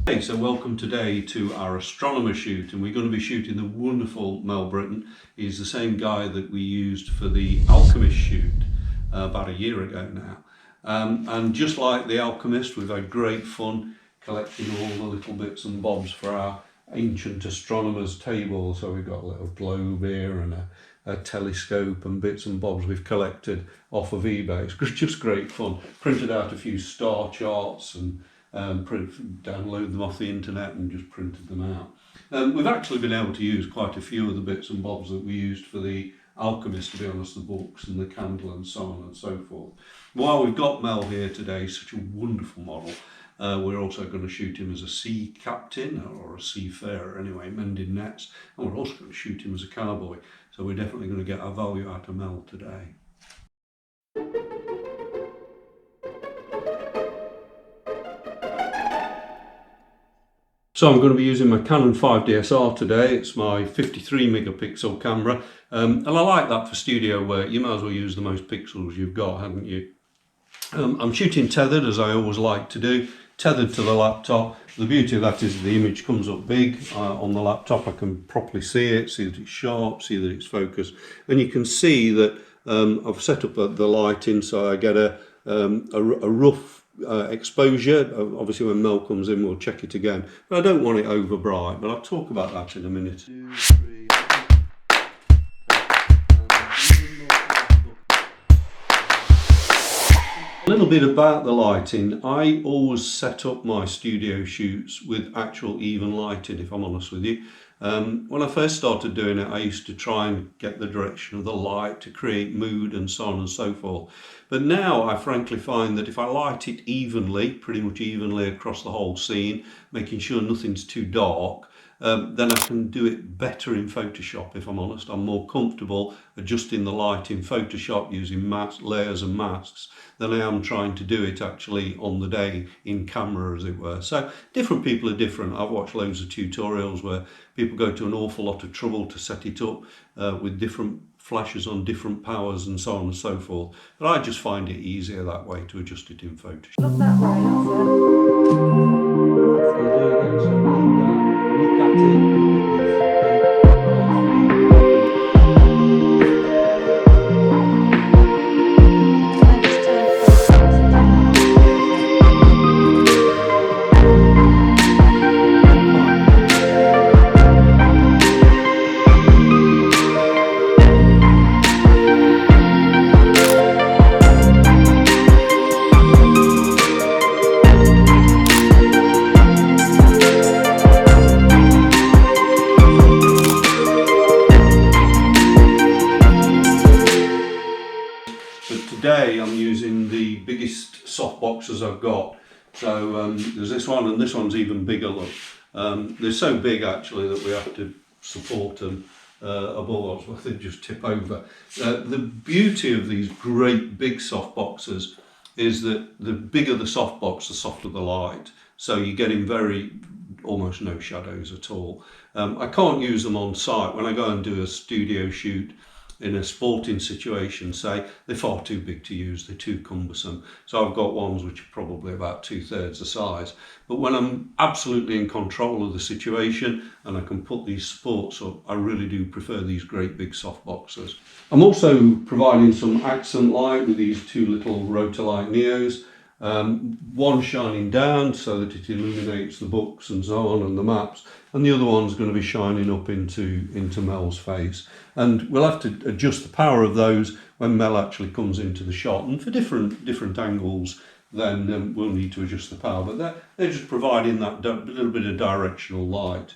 Hey, so welcome today to our Astronomer shoot, and we're going to be shooting the wonderful Mel Britton. He's the same guy that we used for the Alchemist shoot about a year ago now. And just like the Alchemist, we've had great fun collecting all the little bits and bobs for our ancient astronomers table. So we've got a little globe here and a telescope and bits and bobs we've collected off of eBay. It's just great fun. Printed out a few star charts and download them off the internet and just printed them out. We've actually been able to use quite a few of the bits and bobs that we used for the Alchemist, to be honest, the books and the candle and so on and so forth. While we've got Mel here today, such a wonderful model, we're also going to shoot him as a sea captain or a seafarer anyway, mending nets, and we're also going to shoot him as a cowboy. So we're definitely going to get our value out of Mel today. So I'm going to be using my Canon 5DSR today. It's my 53 megapixel camera, and I like that for studio work. You might as well use the most pixels you've got, haven't you? I'm shooting tethered, as I always like to do, tethered to the laptop. The beauty of that is the image comes up big on the laptop. I can properly see it, see that it's sharp, see that it's focused, and you can see that I've set up the lighting so I get a rough exposure. Obviously when Mel comes in we'll check it again, but I don't want it over bright, but I'll talk about that in a minute. 2, 3. A little bit about the lighting. I always set up my studio shoots with actual even lighting, if I'm honest with you. When I first started doing it, I used to try and get the direction of the light to create mood and so on and so forth. But now I frankly find that if I light it evenly, pretty much evenly across the whole scene, making sure nothing's too dark, then I can do it better in Photoshop, if I'm honest. I'm more comfortable adjusting the light in Photoshop using layers and masks than I am trying to do it actually on the day in camera, as it were. So different people are different. I've watched loads of tutorials where people go to an awful lot of trouble to set it up with different flashes on different powers and so on and so forth. But I just find it easier that way to adjust it in Photoshop. Look that way, that's it. Look at it. Today I'm using the biggest softboxes I've got. So there's this one, and this one's even bigger, look. They're so big actually that we have to support them above us, they just tip over. The beauty of these great big softboxes is that the bigger the softbox, the softer the light. So you're getting almost no shadows at all. I can't use them on site. When I go and do a studio shoot in a sporting situation, say, they're far too big to use, they're too cumbersome. So I've got ones which are probably about 2/3 the size. But when I'm absolutely in control of the situation and I can put these sports up, I really do prefer these great big softboxes. I'm also providing some accent light with these two little Rotalight Neos. One shining down so that it illuminates the books and so on and the maps, and the other one's going to be shining up into Mel's face. And we'll have to adjust the power of those when Mel actually comes into the shot, and for different angles then we'll need to adjust the power, but they're just providing that little bit of directional light.